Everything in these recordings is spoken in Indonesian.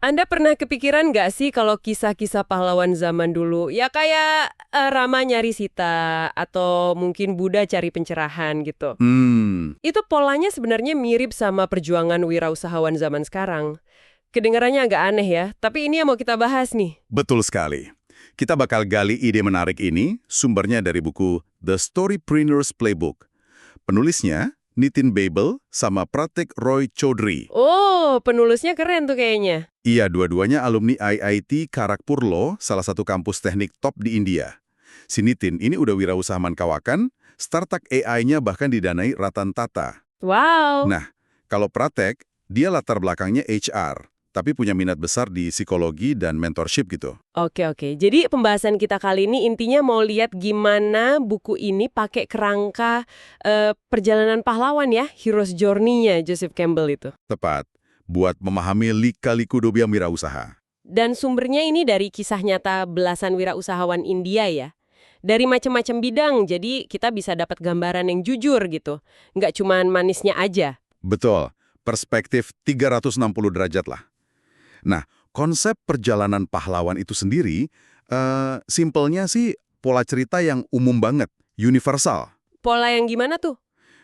Anda pernah kepikiran nggak sih kalau kisah-kisah pahlawan zaman dulu, ya kayak Rama nyari Sita, atau mungkin Buddha cari pencerahan gitu. Itu polanya sebenarnya mirip sama perjuangan wirausahawan zaman sekarang. Kedengarannya agak aneh ya, tapi ini yang mau kita bahas nih. Betul sekali. Kita bakal gali ide menarik ini, sumbernya dari buku The Storypreneur's Playbook. Penulisnya Nitin Babel sama Pratik Roy Chaudhry. Oh, penulisnya keren tuh kayaknya. Iya, dua-duanya alumni IIT Kharagpur Law, salah satu kampus teknik top di India. Si Nitin ini udah wirausahawan kawakan, startup AI-nya bahkan didanai Ratan Tata. Wow. Nah, kalau Pratek, dia latar belakangnya HR, tapi punya minat besar di psikologi dan mentorship gitu. Oke. Jadi pembahasan kita kali ini intinya mau lihat gimana buku ini pakai kerangka perjalanan pahlawan ya, Hero's Journey-nya Joseph Campbell itu. Tepat, buat memahami lika-liku dunia wirausaha. Dan sumbernya ini dari kisah nyata belasan wirausahawan India ya. Dari macam-macam bidang, jadi kita bisa dapat gambaran yang jujur gitu. Nggak cuman manisnya aja. Betul, perspektif 360 derajat lah. Nah, konsep perjalanan pahlawan itu sendiri, simpelnya sih pola cerita yang umum banget, universal. Pola yang gimana tuh?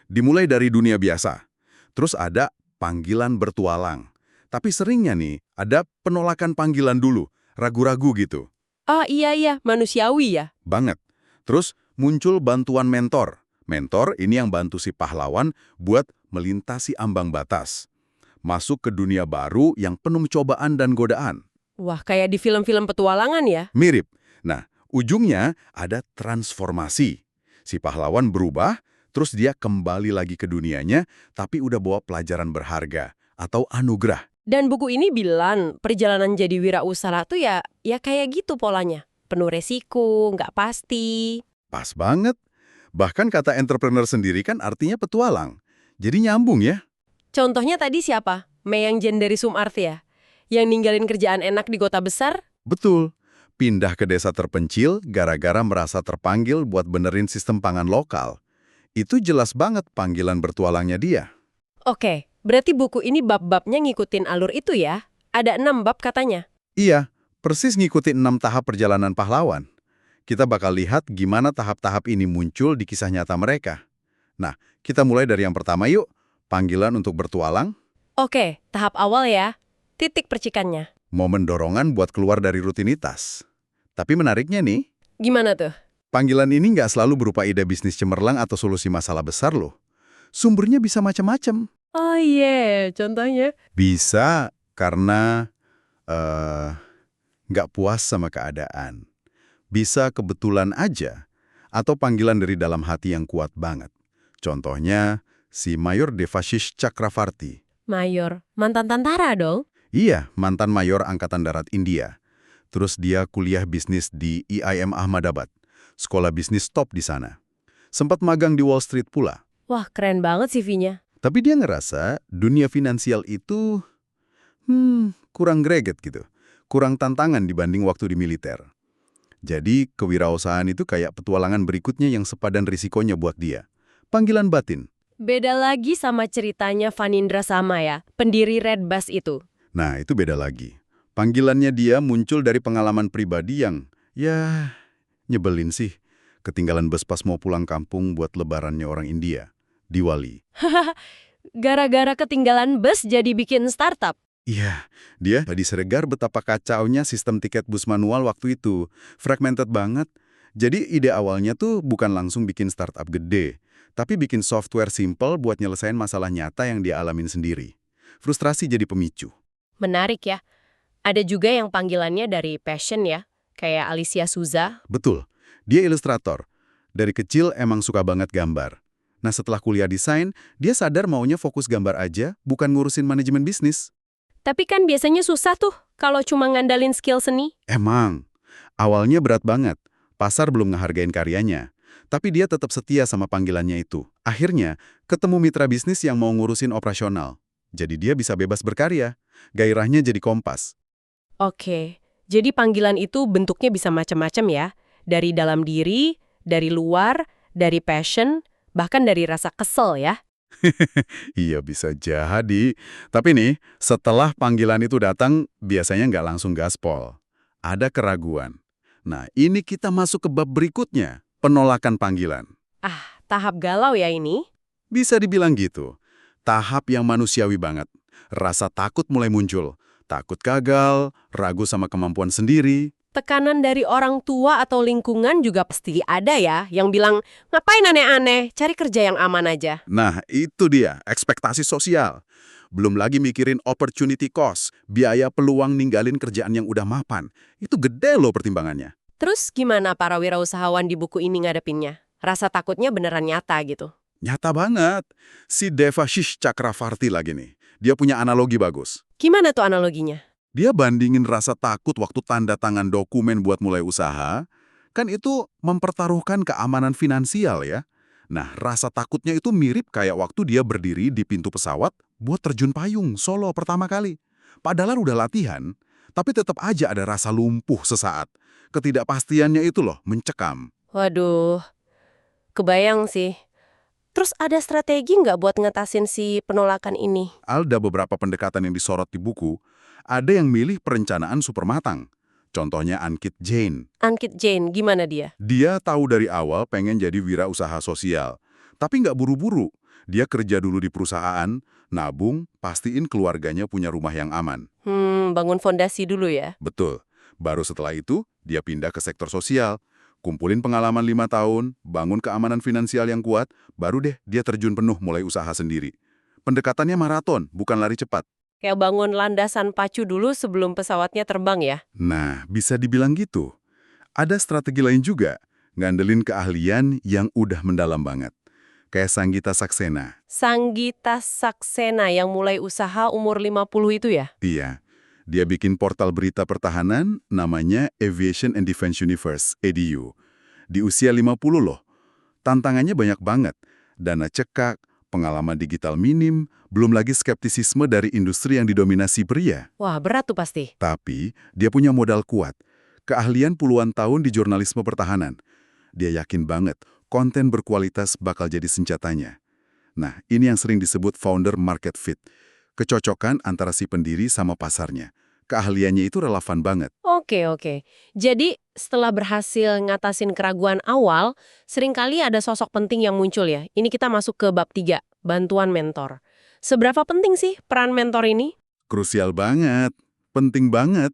Dimulai dari dunia biasa. Terus ada panggilan bertualang. Tapi seringnya nih, ada penolakan panggilan dulu, ragu-ragu gitu. Oh iya, manusiawi ya. Banget. Terus muncul bantuan mentor. Mentor ini yang bantu si pahlawan buat melintasi ambang batas. Masuk ke dunia baru yang penuh cobaan dan godaan. Wah, kayak di film-film petualangan ya. Mirip. Nah, ujungnya ada transformasi. Si pahlawan berubah, terus dia kembali lagi ke dunianya, tapi udah bawa pelajaran berharga atau anugerah. Dan buku ini bilang perjalanan jadi wirausaha tuh ya kayak gitu polanya. Penuh resiko, nggak pasti. Pas banget. Bahkan kata entrepreneur sendiri kan artinya petualang. Jadi nyambung ya. Contohnya tadi siapa? Meyang Jen dari Sumart ya? Yang ninggalin kerjaan enak di kota besar? Betul. Pindah ke desa terpencil gara-gara merasa terpanggil buat benerin sistem pangan lokal. Itu jelas banget panggilan bertualangnya dia. Oke, berarti buku ini bab-babnya ngikutin alur itu ya? Ada 6 bab katanya. Iya, persis ngikutin 6 tahap perjalanan pahlawan. Kita bakal lihat gimana tahap-tahap ini muncul di kisah nyata mereka. Nah, kita mulai dari yang pertama yuk. Panggilan untuk bertualang, Oke, tahap awal ya. Titik percikannya. momen dorongan buat keluar dari rutinitas. Tapi menariknya nih, Gimana tuh? panggilan ini nggak selalu berupa ide bisnis cemerlang atau solusi masalah besar loh. Sumbernya bisa macam-macam. Oh iya, contohnya? Bisa karena nggak puas sama keadaan. Bisa kebetulan aja, atau panggilan dari dalam hati yang kuat banget. Contohnya, si Mayor Devashish Chakravarti. Mayor, mantan tentara dong? Iya, mantan Mayor Angkatan Darat India. Terus dia kuliah bisnis di IIM Ahmedabad, sekolah bisnis top di sana. Sempat magang di Wall Street pula. Wah, keren banget CV-nya. Tapi dia ngerasa dunia finansial itu kurang greget gitu. Kurang tantangan dibanding waktu di militer. Jadi, kewirausahaan itu kayak petualangan berikutnya yang sepadan risikonya buat dia. Panggilan batin. Beda lagi sama ceritanya Vanindra Sama ya, pendiri Red Bus itu. Nah, itu beda lagi. Panggilannya dia muncul dari pengalaman pribadi yang, ya, nyebelin sih. Ketinggalan bus pas mau pulang kampung buat lebarannya orang India. Diwali. Gara-gara ketinggalan bus jadi bikin startup. Iya, dia diseregar betapa kacaunya sistem tiket bus manual waktu itu. Fragmented banget. Jadi ide awalnya tuh bukan langsung bikin startup gede, tapi bikin software simple buat nyelesain masalah nyata yang dia alamin sendiri. Frustrasi jadi pemicu. Menarik ya. Ada juga yang panggilannya dari passion ya, kayak Alicia Souza. Betul, dia ilustrator. Dari kecil emang suka banget gambar. Nah setelah kuliah desain, dia sadar maunya fokus gambar aja, bukan ngurusin manajemen bisnis. Tapi kan biasanya susah tuh kalau cuma ngandalin skill seni. Emang, awalnya berat banget. Pasar belum ngehargain karyanya. Tapi dia tetap setia sama panggilannya itu. Akhirnya, ketemu mitra bisnis yang mau ngurusin operasional. Jadi dia bisa bebas berkarya. Gairahnya jadi kompas. Oke, jadi panggilan itu bentuknya bisa macam-macam ya. Dari dalam diri, dari luar, dari passion, bahkan dari rasa kesel ya. Iya bisa jadi. Tapi nih, setelah panggilan itu datang, biasanya nggak langsung gaspol. Ada keraguan. Nah, ini kita masuk ke bab berikutnya, penolakan panggilan. Ah, tahap galau ya ini. Bisa dibilang gitu. Tahap yang manusiawi banget. Rasa takut mulai muncul. Takut gagal, ragu sama kemampuan sendiri. Tekanan dari orang tua atau lingkungan juga pasti ada ya, yang bilang, ngapain aneh-aneh, cari kerja yang aman aja. Nah, itu dia, ekspektasi sosial. Belum lagi mikirin opportunity cost, biaya peluang ninggalin kerjaan yang udah mapan. Itu gede loh pertimbangannya. Terus gimana para wirausahawan di buku ini ngadepinnya? Rasa takutnya beneran nyata gitu. Nyata banget. Si Devashish Chakravarti lagi nih. Dia punya analogi bagus. Gimana tuh analoginya? Dia bandingin rasa takut waktu tanda tangan dokumen buat mulai usaha, kan itu mempertaruhkan keamanan finansial ya. Nah, rasa takutnya itu mirip kayak waktu dia berdiri di pintu pesawat buat terjun payung solo pertama kali. Padahal udah latihan, tapi tetap aja ada rasa lumpuh sesaat. Ketidakpastiannya itu loh, mencekam. Waduh, kebayang sih. Terus ada strategi nggak buat ngatasin si penolakan ini? Ada beberapa pendekatan yang disorot di buku, ada yang milih perencanaan super matang. Contohnya Ankit Jain. Ankit Jain, gimana dia? Dia tahu dari awal pengen jadi wirausaha sosial. Tapi nggak buru-buru. Dia kerja dulu di perusahaan, nabung, pastiin keluarganya punya rumah yang aman. Bangun fondasi dulu ya? Betul. Baru setelah itu, dia pindah ke sektor sosial. Kumpulin pengalaman 5 tahun, bangun keamanan finansial yang kuat, baru deh dia terjun penuh mulai usaha sendiri. Pendekatannya maraton, bukan lari cepat. Kayak bangun landasan pacu dulu sebelum pesawatnya terbang ya? Nah, bisa dibilang gitu. Ada strategi lain juga, ngandelin keahlian yang udah mendalam banget. Kayak Sanggita Saksena. Sanggita Saksena yang mulai usaha umur 50 itu ya? Iya, dia bikin portal berita pertahanan namanya Aviation and Defense Universe, EDU. Di usia 50 loh. Tantangannya banyak banget. Dana cekak, pengalaman digital minim, belum lagi skeptisisme dari industri yang didominasi pria. Wah, berat tuh pasti. Tapi, dia punya modal kuat. Keahlian puluhan tahun di jurnalisme pertahanan. Dia yakin banget, konten berkualitas bakal jadi senjatanya. Nah, ini yang sering disebut founder market fit. Kecocokan antara si pendiri sama pasarnya. Keahliannya itu relevan banget. Oke. Jadi, setelah berhasil ngatasin keraguan awal, seringkali ada sosok penting yang muncul ya. Ini kita masuk ke bab 3, bantuan mentor. Seberapa penting sih peran mentor ini? Krusial banget. Penting banget.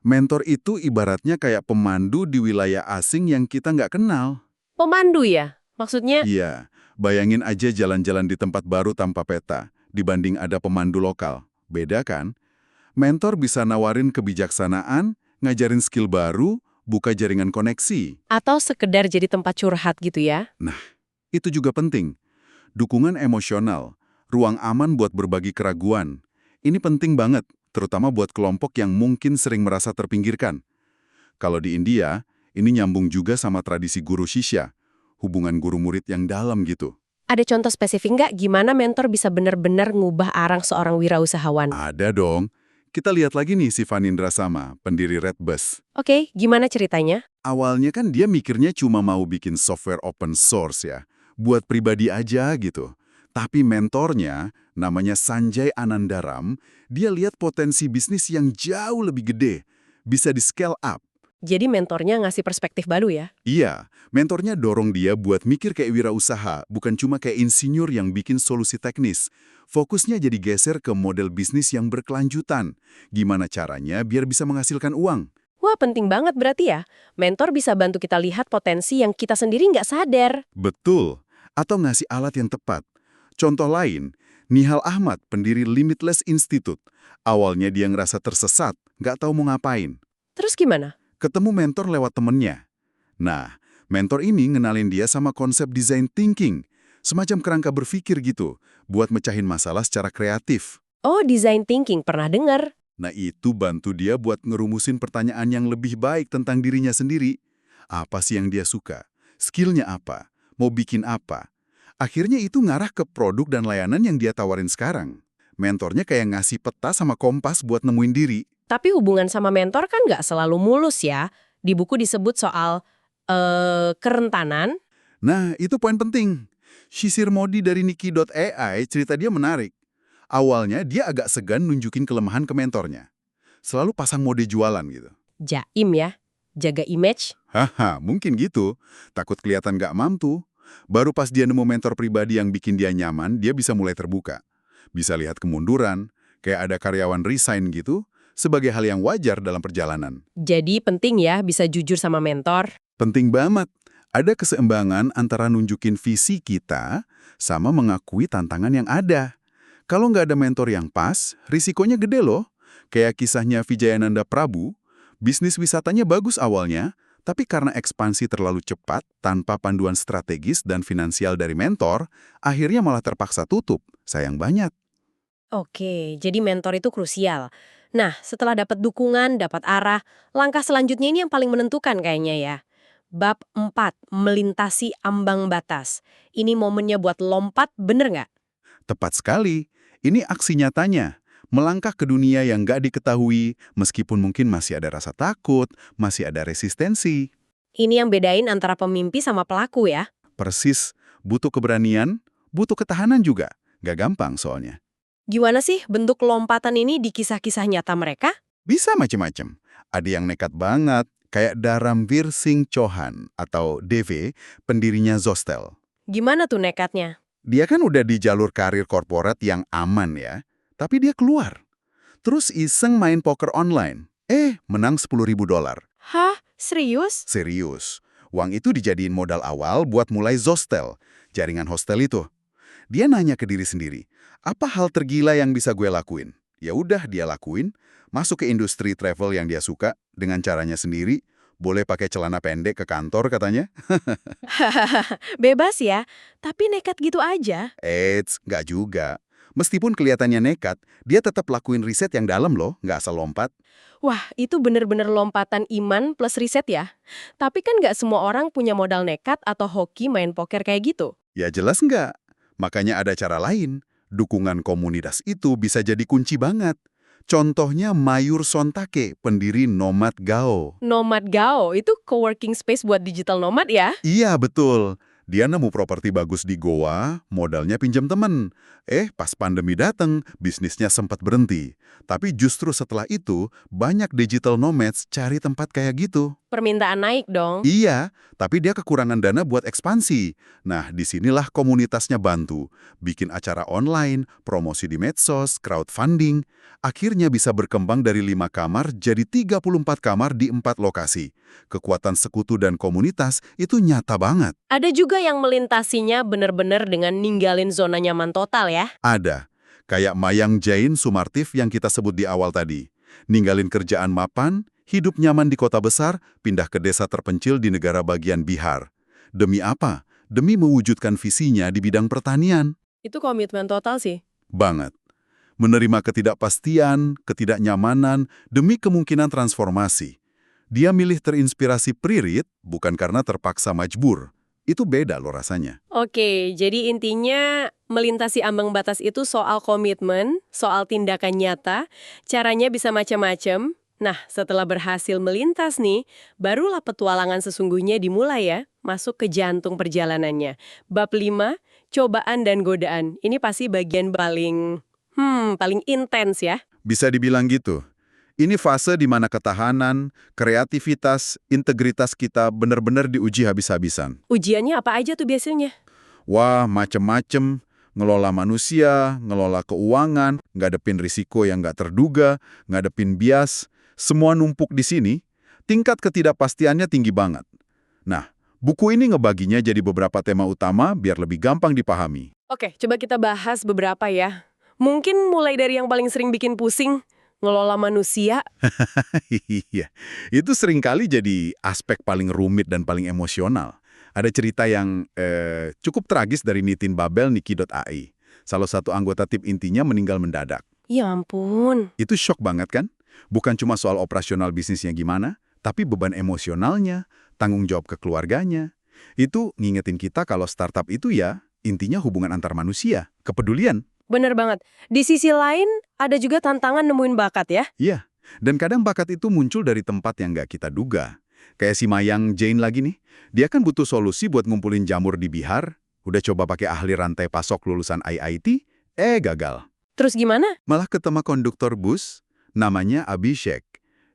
Mentor itu ibaratnya kayak pemandu di wilayah asing yang kita nggak kenal. Pemandu ya? Maksudnya, Iya, bayangin aja jalan-jalan di tempat baru tanpa peta, dibanding ada pemandu lokal. Beda kan? Mentor bisa nawarin kebijaksanaan, ngajarin skill baru, buka jaringan koneksi. atau sekedar jadi tempat curhat gitu ya? Nah, itu juga penting. Dukungan emosional, ruang aman buat berbagi keraguan. Ini penting banget, terutama buat kelompok yang mungkin sering merasa terpinggirkan. Kalau di India, ini nyambung juga sama tradisi guru sisya, hubungan guru murid yang dalam gitu. Ada contoh spesifik nggak gimana mentor bisa benar-benar ngubah arang seorang wirausahawan? Ada dong. Kita lihat lagi nih si Vanindra Sama, pendiri Redbus. Oke, gimana ceritanya? Awalnya kan dia mikirnya cuma mau bikin software open source ya, buat pribadi aja gitu. Tapi mentornya, namanya Sanjay Anandaram, dia lihat potensi bisnis yang jauh lebih gede, bisa di-scale up. Jadi mentornya ngasih perspektif baru ya? Iya, mentornya dorong dia buat mikir kayak wirausaha, bukan cuma kayak insinyur yang bikin solusi teknis. Fokusnya jadi geser ke model bisnis yang berkelanjutan. Gimana caranya biar bisa menghasilkan uang? Wah, penting banget berarti ya. Mentor bisa bantu kita lihat potensi yang kita sendiri nggak sadar. Betul, atau ngasih alat yang tepat. Contoh lain, Nihal Ahmad, pendiri Limitless Institute. Awalnya dia ngerasa tersesat, nggak tahu mau ngapain. Terus gimana? Ketemu mentor lewat temennya. Nah, mentor ini ngenalin dia sama konsep design thinking, semacam kerangka berpikir gitu, buat mecahin masalah secara kreatif. Oh, design thinking, pernah dengar. Nah, itu bantu dia buat ngerumusin pertanyaan yang lebih baik tentang dirinya sendiri. Apa sih yang dia suka? Skillnya apa? Mau bikin apa? Akhirnya itu ngarah ke produk dan layanan yang dia tawarin sekarang. Mentornya kayak ngasih peta sama kompas buat nemuin diri. Tapi hubungan sama mentor kan nggak selalu mulus ya. Di buku disebut soal kerentanan. Nah, itu poin penting. Shishir Modi dari Niki.ai, cerita dia menarik. Awalnya dia agak segan nunjukin kelemahan ke mentornya. Selalu pasang mode jualan gitu. Jaim ya, jaga image. Haha, mungkin gitu. Takut kelihatan gak mampu. Baru pas dia nemu mentor pribadi yang bikin dia nyaman, dia bisa mulai terbuka. Bisa lihat kemunduran, kayak ada karyawan resign gitu, sebagai hal yang wajar dalam perjalanan. Jadi penting ya bisa jujur sama mentor. Penting banget. Ada keseimbangan antara nunjukin visi kita sama mengakui tantangan yang ada. Kalau nggak ada mentor yang pas, risikonya gede loh. Kayak kisahnya Vijayananda Prabu, bisnis wisatanya bagus awalnya, tapi karena ekspansi terlalu cepat, tanpa panduan strategis dan finansial dari mentor, akhirnya malah terpaksa tutup. Sayang banget. Oke, jadi mentor itu krusial. Nah, setelah dapat dukungan, dapat arah, langkah selanjutnya ini yang paling menentukan kayaknya ya. Bab 4, melintasi ambang batas. Ini momennya buat lompat, bener nggak? Tepat sekali. Ini aksi nyatanya. Melangkah ke dunia yang nggak diketahui, meskipun mungkin masih ada rasa takut, masih ada resistensi. Ini yang bedain antara pemimpi sama pelaku ya. Persis, butuh keberanian, butuh ketahanan juga. Nggak gampang soalnya. Gimana sih bentuk lompatan ini di kisah-kisah nyata mereka? Bisa macem-macem. Ada yang nekat banget, kayak Dharamvir Singh Chauhan atau DV, pendirinya Zostel. Gimana tuh nekatnya? Dia kan udah di jalur karir korporat yang aman ya, tapi dia keluar. Terus iseng main poker online. Menang $10.000. Hah? Serius? Serius. Uang itu dijadiin modal awal buat mulai Zostel, jaringan hostel itu. Dia nanya ke diri sendiri, apa hal tergila yang bisa gue lakuin? Ya udah dia lakuin, masuk ke industri travel yang dia suka dengan caranya sendiri, boleh pakai celana pendek ke kantor katanya. Bebas ya, tapi nekat gitu aja. Nggak juga. Meskipun kelihatannya nekat, dia tetap lakuin riset yang dalam loh, nggak asal lompat. Wah, itu bener-bener lompatan iman plus riset ya. Tapi kan nggak semua orang punya modal nekat atau hoki main poker kayak gitu. Ya jelas nggak. Makanya ada cara lain. Dukungan komunitas itu bisa jadi kunci banget. Contohnya Mayur Sontake, pendiri Nomad Gao. Nomad Gao, itu coworking space buat digital nomad ya? Iya, betul. Dia nemu properti bagus di Goa, modalnya pinjam temen. Pas pandemi datang, bisnisnya sempat berhenti. Tapi justru setelah itu, banyak digital nomads cari tempat kayak gitu. Permintaan naik dong. Iya, tapi dia kekurangan dana buat ekspansi. Nah, disinilah komunitasnya bantu. Bikin acara online, promosi di medsos, crowdfunding. Akhirnya bisa berkembang dari 5 kamar jadi 34 kamar di 4 lokasi. Kekuatan sekutu dan komunitas itu nyata banget. Ada juga yang melintasinya bener-bener dengan ninggalin zona nyaman total ya? Ada. Kayak Mayang Jain Sumartif yang kita sebut di awal tadi. Ninggalin kerjaan mapan, hidup nyaman di kota besar, pindah ke desa terpencil di negara bagian Bihar. Demi apa? Demi mewujudkan visinya di bidang pertanian. Itu komitmen total sih. Banget. Menerima ketidakpastian, ketidaknyamanan, demi kemungkinan transformasi. Dia milih terinspirasi Pririt bukan karena terpaksa majbur. Itu beda loh rasanya. Oke, jadi intinya melintasi ambang batas itu soal komitmen, soal tindakan nyata, caranya bisa macam-macam. Nah, setelah berhasil melintas nih, barulah petualangan sesungguhnya dimulai ya, masuk ke jantung perjalanannya. Bab 5, cobaan dan godaan. Ini pasti bagian paling intens ya. Bisa dibilang gitu. Ini fase di mana ketahanan, kreativitas, integritas kita benar-benar diuji habis-habisan. Ujiannya apa aja tuh biasanya? Wah, macem-macem. Ngelola manusia, ngelola keuangan, ngadepin risiko yang nggak terduga, ngadepin bias. Semua numpuk di sini, tingkat ketidakpastiannya tinggi banget. Nah, buku ini ngebaginya jadi beberapa tema utama biar lebih gampang dipahami. Oke, coba kita bahas beberapa ya. Mungkin mulai dari yang paling sering bikin pusing, ngelola manusia. Iya, itu seringkali jadi aspek paling rumit dan paling emosional. Ada cerita yang cukup tragis dari Nitin Babel Niki.ai. Salah satu anggota tim intinya meninggal mendadak. Ya ampun. Itu shock banget kan? Bukan cuma soal operasional bisnisnya gimana, tapi beban emosionalnya, tanggung jawab ke keluarganya. Itu ngingetin kita kalau startup itu ya intinya hubungan antar manusia, kepedulian. Bener banget. Di sisi lain, ada juga tantangan nemuin bakat ya. Iya, dan kadang bakat itu muncul dari tempat yang nggak kita duga. Kayak si Mayang Jain lagi nih, dia kan butuh solusi buat ngumpulin jamur di Bihar. Udah coba pakai ahli rantai pasok lulusan IIT, gagal. Terus gimana? Malah ketemu konduktor bus, namanya Abhishek,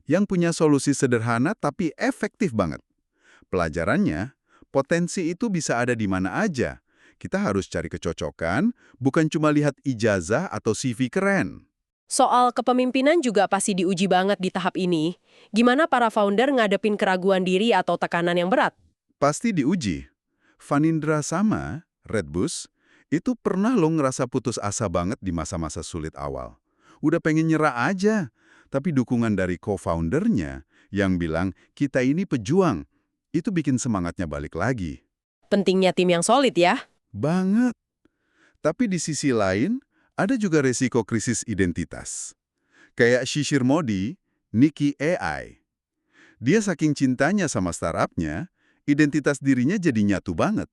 yang punya solusi sederhana tapi efektif banget. Pelajarannya, potensi itu bisa ada di mana aja. Kita harus cari kecocokan, bukan cuma lihat ijazah atau CV keren. Soal kepemimpinan juga pasti diuji banget di tahap ini. Gimana para founder ngadepin keraguan diri atau tekanan yang berat? Pasti diuji. Fanindra sama, Redbus, itu pernah lo ngerasa putus asa banget di masa-masa sulit awal. Udah pengen nyerah aja, tapi dukungan dari co-foundernya yang bilang, kita ini pejuang, itu bikin semangatnya balik lagi. Pentingnya tim yang solid ya? Banget. Tapi di sisi lain, ada juga resiko krisis identitas. Kayak Shishir Modi, Nikki AI. Dia saking cintanya sama startupnya, identitas dirinya jadi nyatu banget.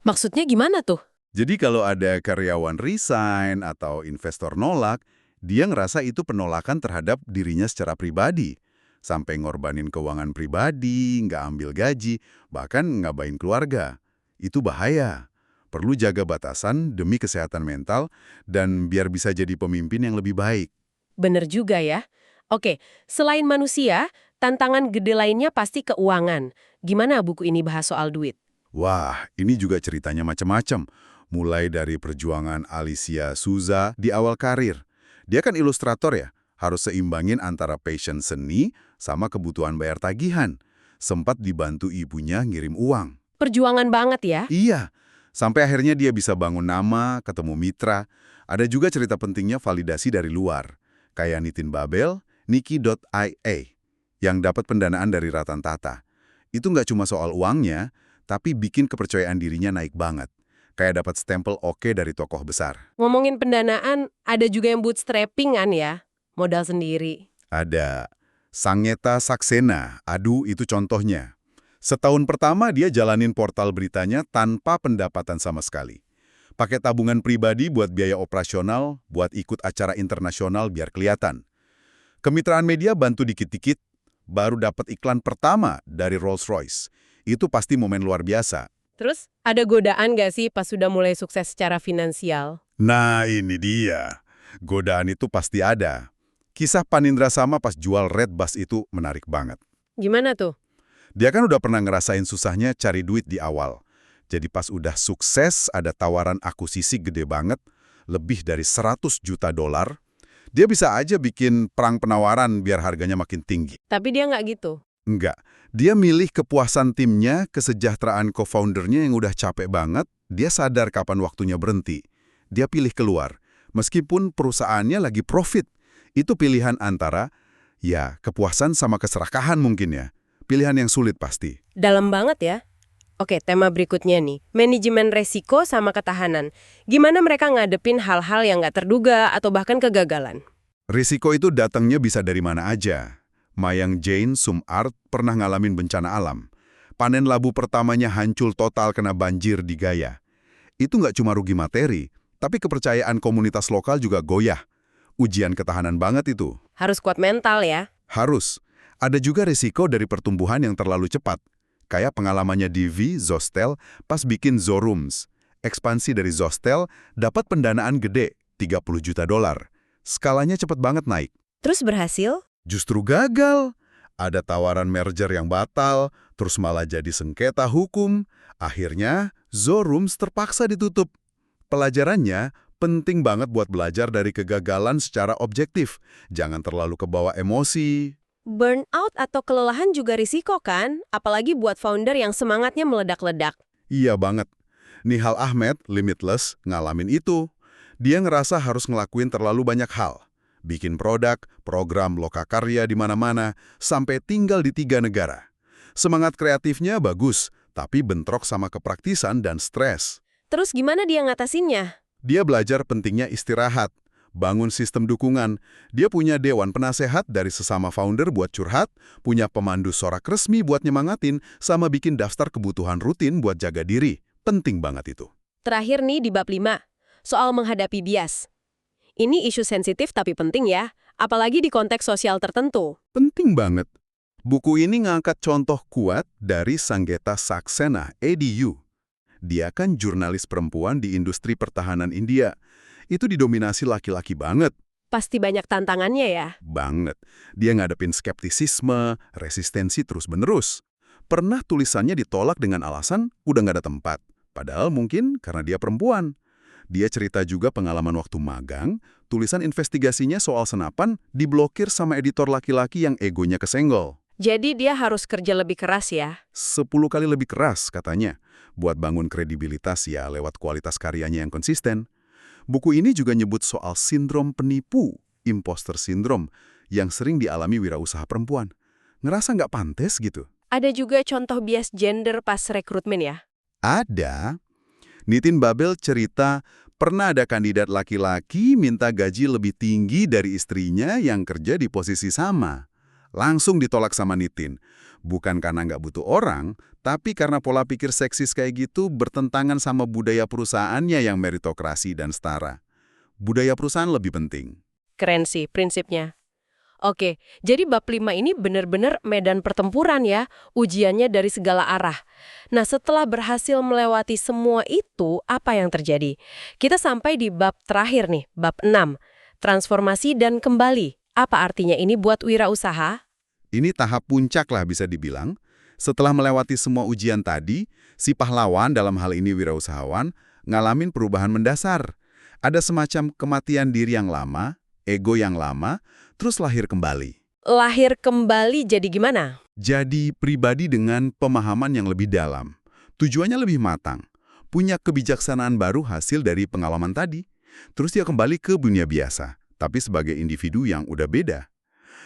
Maksudnya gimana tuh? Jadi kalau ada karyawan resign atau investor nolak, dia ngerasa itu penolakan terhadap dirinya secara pribadi. Sampai ngorbanin keuangan pribadi, nggak ambil gaji, bahkan ngabain keluarga. Itu bahaya. Perlu jaga batasan demi kesehatan mental dan biar bisa jadi pemimpin yang lebih baik. Bener juga ya. Oke, selain manusia, tantangan gede lainnya pasti keuangan. Gimana buku ini bahas soal duit? Wah, ini juga ceritanya macam-macam. Mulai dari perjuangan Alicia Souza di awal karir. Dia kan ilustrator ya, harus seimbangin antara passion seni sama kebutuhan bayar tagihan. Sempat dibantu ibunya ngirim uang. Perjuangan banget ya? Iya. Sampai akhirnya dia bisa bangun nama, ketemu mitra. Ada juga cerita pentingnya validasi dari luar. Kayak Nitin Babel, Niki.ia, yang dapat pendanaan dari Ratan Tata. Itu nggak cuma soal uangnya, tapi bikin kepercayaan dirinya naik banget. Kayak dapat stempel oke dari tokoh besar. Ngomongin pendanaan, ada juga yang bootstrapping kan ya? Modal sendiri. Ada. Sangyeta Saksena, aduh itu contohnya. Setahun pertama dia jalanin portal beritanya tanpa pendapatan sama sekali. Pakai tabungan pribadi buat biaya operasional, buat ikut acara internasional biar kelihatan. Kemitraan media bantu dikit-dikit, baru dapat iklan pertama dari Rolls-Royce. Itu pasti momen luar biasa. Terus, ada godaan nggak sih pas sudah mulai sukses secara finansial? Nah ini dia. Godaan itu pasti ada. Kisah Panindra Sama pas jual Redbus itu menarik banget. Gimana tuh? Dia kan udah pernah ngerasain susahnya cari duit di awal. Jadi pas udah sukses ada tawaran akuisisi gede banget, lebih dari 100 juta dolar. Dia bisa aja bikin perang penawaran biar harganya makin tinggi. Tapi dia nggak gitu. Enggak. Dia milih kepuasan timnya, kesejahteraan co-foundernya yang udah capek banget, dia sadar kapan waktunya berhenti. Dia pilih keluar. Meskipun perusahaannya lagi profit. Itu pilihan antara, ya kepuasan sama keserakahan mungkin ya. Pilihan yang sulit pasti. Dalam banget ya. Oke, tema berikutnya nih. Manajemen resiko sama ketahanan. Gimana mereka ngadepin hal-hal yang nggak terduga atau bahkan kegagalan? Risiko itu datangnya bisa dari mana aja. Mayang Jane Sumart pernah ngalamin bencana alam. Panen labu pertamanya hancur total kena banjir di Gaya. Itu nggak cuma rugi materi, tapi kepercayaan komunitas lokal juga goyah. Ujian ketahanan banget itu. Harus kuat mental ya. Harus. Ada juga risiko dari pertumbuhan yang terlalu cepat. Kayak pengalamannya Divi, Zostel, pas bikin Zorooms. Ekspansi dari Zostel dapat pendanaan gede, 30 juta dolar. Skalanya cepat banget naik. Terus berhasil? Justru gagal. Ada tawaran merger yang batal, terus malah jadi sengketa hukum. Akhirnya, Zorooms terpaksa ditutup. Pelajarannya, penting banget buat belajar dari kegagalan secara objektif. Jangan terlalu kebawa emosi. Burnout atau kelelahan juga risiko kan? Apalagi buat founder yang semangatnya meledak-ledak. Iya banget. Nihal Ahmed, Limitless, ngalamin itu. Dia ngerasa harus ngelakuin terlalu banyak hal. Bikin produk, program lokakarya di mana-mana, sampai tinggal di 3 negara. Semangat kreatifnya bagus, tapi bentrok sama kepraktisan dan stres. Terus gimana dia ngatasinnya? Dia belajar pentingnya istirahat, bangun sistem dukungan. Dia punya dewan penasehat dari sesama founder buat curhat, punya pemandu sorak resmi buat nyemangatin, sama bikin daftar kebutuhan rutin buat jaga diri. Penting banget itu. Terakhir nih di bab 5, soal menghadapi bias. Ini isu sensitif tapi penting ya, apalagi di konteks sosial tertentu. Penting banget. Buku ini ngangkat contoh kuat dari Sangyeta Saksena, EDU. Dia kan jurnalis perempuan di industri pertahanan India. Itu didominasi laki-laki banget. Pasti banyak tantangannya ya. Banget. Dia ngadepin skeptisisme, resistensi terus-menerus. Pernah tulisannya ditolak dengan alasan udah nggak ada tempat. Padahal mungkin karena dia perempuan. Dia cerita juga pengalaman waktu magang, tulisan investigasinya soal senapan diblokir sama editor laki-laki yang egonya kesenggol. Jadi dia harus kerja lebih keras ya. 10 kali lebih keras katanya, buat bangun kredibilitas ya lewat kualitas karyanya yang konsisten. Buku ini juga nyebut soal sindrom penipu, imposter syndrome, yang sering dialami wirausaha perempuan. Ngerasa nggak pantes gitu. Ada juga contoh bias gender pas rekrutmen ya? Ada. Nitin Babel cerita pernah ada kandidat laki-laki minta gaji lebih tinggi dari istrinya yang kerja di posisi sama. Langsung ditolak sama Nitin. Bukan karena nggak butuh orang, tapi karena pola pikir seksis kayak gitu bertentangan sama budaya perusahaannya yang meritokrasi dan setara. Budaya perusahaan lebih penting. Keren sih prinsipnya. Oke, jadi bab 5 ini benar-benar medan pertempuran ya, ujiannya dari segala arah. Nah, setelah berhasil melewati semua itu, apa yang terjadi? Kita sampai di bab terakhir nih, bab 6, transformasi dan kembali. Apa artinya ini buat wirausaha? Ini tahap puncak lah bisa dibilang. Setelah melewati semua ujian tadi, si pahlawan dalam hal ini wirausahawan ngalamin perubahan mendasar. Ada semacam kematian diri yang lama, ego yang lama, terus lahir kembali. Lahir kembali jadi gimana? Jadi pribadi dengan pemahaman yang lebih dalam. Tujuannya lebih matang. Punya kebijaksanaan baru hasil dari pengalaman tadi. Terus dia kembali ke dunia biasa, tapi sebagai individu yang udah beda.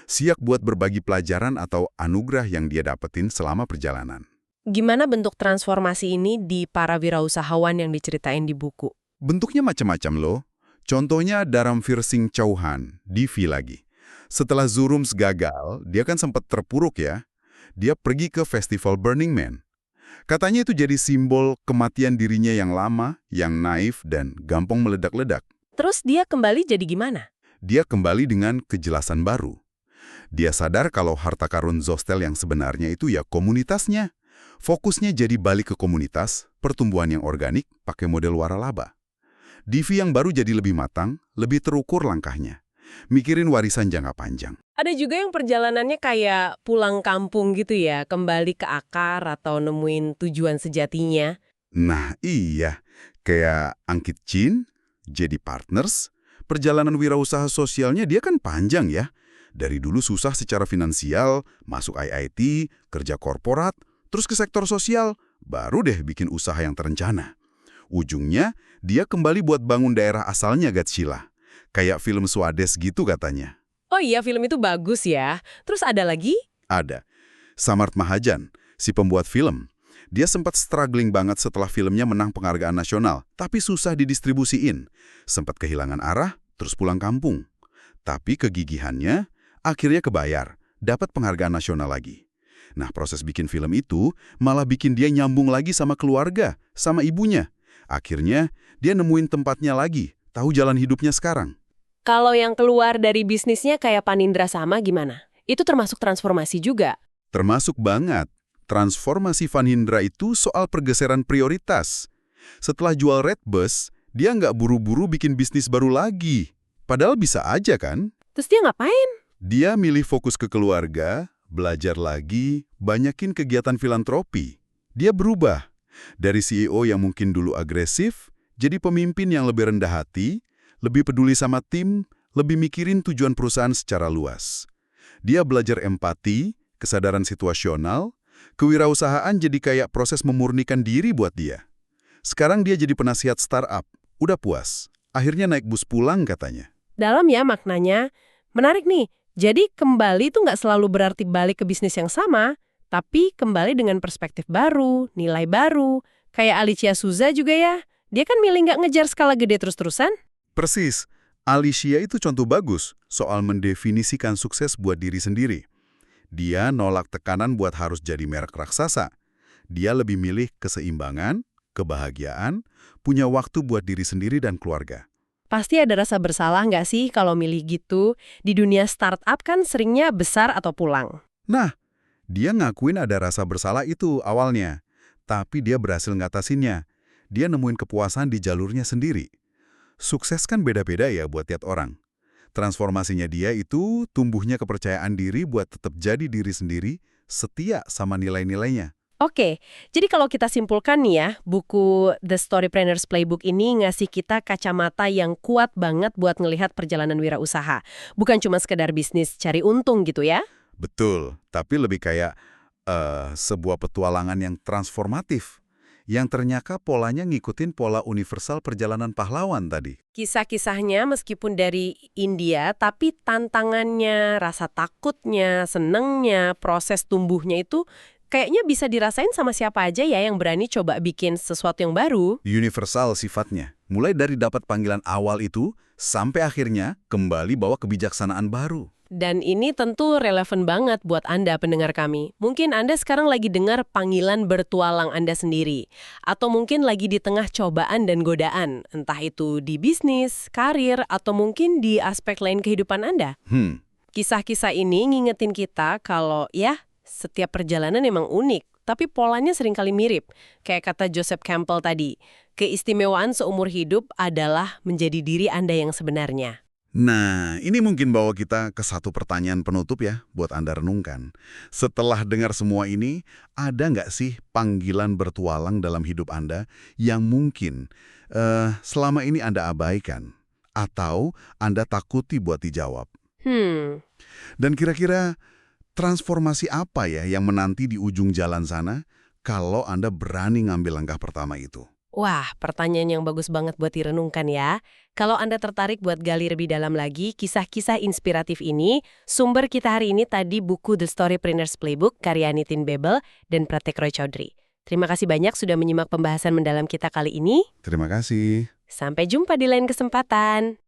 Siap buat berbagi pelajaran atau anugerah yang dia dapetin selama perjalanan. Gimana bentuk transformasi ini di para wirausahawan yang diceritain di buku? Bentuknya macam-macam loh. Contohnya Dharamveer Singh Chauhan, Divi lagi. Setelah Zurums gagal, dia kan sempat terpuruk ya. Dia pergi ke festival Burning Man. Katanya itu jadi simbol kematian dirinya yang lama, yang naif, dan gampang meledak-ledak. Terus dia kembali jadi gimana? Dia kembali dengan kejelasan baru. Dia sadar kalau harta karun Zostel yang sebenarnya itu ya komunitasnya. Fokusnya jadi balik ke komunitas, pertumbuhan yang organik, pakai model waralaba. Divi yang baru jadi lebih matang, lebih terukur langkahnya. Mikirin warisan jangka panjang. Ada juga yang perjalanannya kayak pulang kampung gitu ya, kembali ke akar atau nemuin tujuan sejatinya. Nah iya, kayak Angkit Chin, jadi partners, perjalanan wirausaha sosialnya dia kan panjang ya. Dari dulu susah secara finansial, masuk IIT, kerja korporat, terus ke sektor sosial, baru deh bikin usaha yang terencana. Ujungnya, dia kembali buat bangun daerah asalnya Gatshila. Kayak film Swades gitu katanya. Oh iya, film itu bagus ya. Terus ada lagi? Ada. Samarth Mahajan, si pembuat film. Dia sempat struggling banget setelah filmnya menang penghargaan nasional, tapi susah didistribusiin. Sempat kehilangan arah, terus pulang kampung. Tapi kegigihannya akhirnya kebayar, dapat penghargaan nasional lagi. Nah, proses bikin film itu malah bikin dia nyambung lagi sama keluarga, sama ibunya. Akhirnya, dia nemuin tempatnya lagi, tahu jalan hidupnya sekarang. Kalau yang keluar dari bisnisnya kayak Panindra sama gimana? Itu termasuk transformasi juga? Termasuk banget. Transformasi Vanindra itu soal pergeseran prioritas. Setelah jual Redbus, dia nggak buru-buru bikin bisnis baru lagi. Padahal bisa aja kan? Terus dia ngapain? Dia milih fokus ke keluarga, belajar lagi, banyakin kegiatan filantropi. Dia berubah. Dari CEO yang mungkin dulu agresif, jadi pemimpin yang lebih rendah hati, lebih peduli sama tim, lebih mikirin tujuan perusahaan secara luas. Dia belajar empati, kesadaran situasional, kewirausahaan jadi kayak proses memurnikan diri buat dia. Sekarang dia jadi penasihat startup, udah puas. Akhirnya naik bus pulang katanya. Dalam ya maknanya. Menarik nih. Jadi kembali itu nggak selalu berarti balik ke bisnis yang sama, tapi kembali dengan perspektif baru, nilai baru. Kayak Alicia Souza juga ya. Dia kan milih nggak ngejar skala gede terus-terusan. Persis. Alicia itu contoh bagus soal mendefinisikan sukses buat diri sendiri. Dia nolak tekanan buat harus jadi merek raksasa. Dia lebih milih keseimbangan, kebahagiaan, punya waktu buat diri sendiri dan keluarga. Pasti ada rasa bersalah nggak sih kalau milih gitu? Di dunia startup kan seringnya besar atau pulang. Nah, dia ngakuin ada rasa bersalah itu awalnya. Tapi dia berhasil ngatasinnya. dia nemuin kepuasan di jalurnya sendiri. Sukses kan beda-beda ya buat tiap orang. Transformasinya dia itu tumbuhnya kepercayaan diri buat tetap jadi diri sendiri, setia sama nilai-nilainya. Oke, jadi kalau kita simpulkan nih ya, buku The Storypreneurs Playbook ini ngasih kita kacamata yang kuat banget buat ngelihat perjalanan wirausaha. Bukan cuma sekedar bisnis cari untung gitu ya. Betul, tapi lebih kayak sebuah petualangan yang transformatif. Yang ternyata polanya ngikutin pola universal perjalanan pahlawan tadi. Kisah-kisahnya meskipun dari India, tapi tantangannya, rasa takutnya, senengnya, proses tumbuhnya itu kayaknya bisa dirasain sama siapa aja ya yang berani coba bikin sesuatu yang baru. Universal sifatnya. Mulai dari dapat panggilan awal itu, sampai akhirnya kembali bawa kebijaksanaan baru. Dan ini tentu relevan banget buat Anda pendengar kami. Mungkin Anda sekarang lagi dengar panggilan bertualang Anda sendiri. Atau mungkin lagi di tengah cobaan dan godaan. Entah itu di bisnis, karir, atau mungkin di aspek lain kehidupan Anda. Kisah-kisah ini ngingetin kita kalau ya, setiap perjalanan memang unik. Tapi polanya seringkali mirip. Kayak kata Joseph Campbell tadi, keistimewaan seumur hidup adalah menjadi diri Anda yang sebenarnya. Nah, ini mungkin bawa kita ke satu pertanyaan penutup ya, buat Anda renungkan. Setelah dengar semua ini, ada nggak sih panggilan bertualang dalam hidup Anda yang mungkin selama ini Anda abaikan? Atau Anda takuti buat dijawab? Dan kira-kira transformasi apa ya yang menanti di ujung jalan sana kalau Anda berani ngambil langkah pertama itu? Wah, pertanyaan yang bagus banget buat direnungkan ya. Kalau Anda tertarik buat gali lebih dalam lagi kisah-kisah inspiratif ini, sumber kita hari ini tadi buku The Storypreneurs Playbook karya Nitin Bebel dan Pratek Roy Chaudhry. Terima kasih banyak sudah menyimak pembahasan mendalam kita kali ini. Terima kasih. Sampai jumpa di lain kesempatan.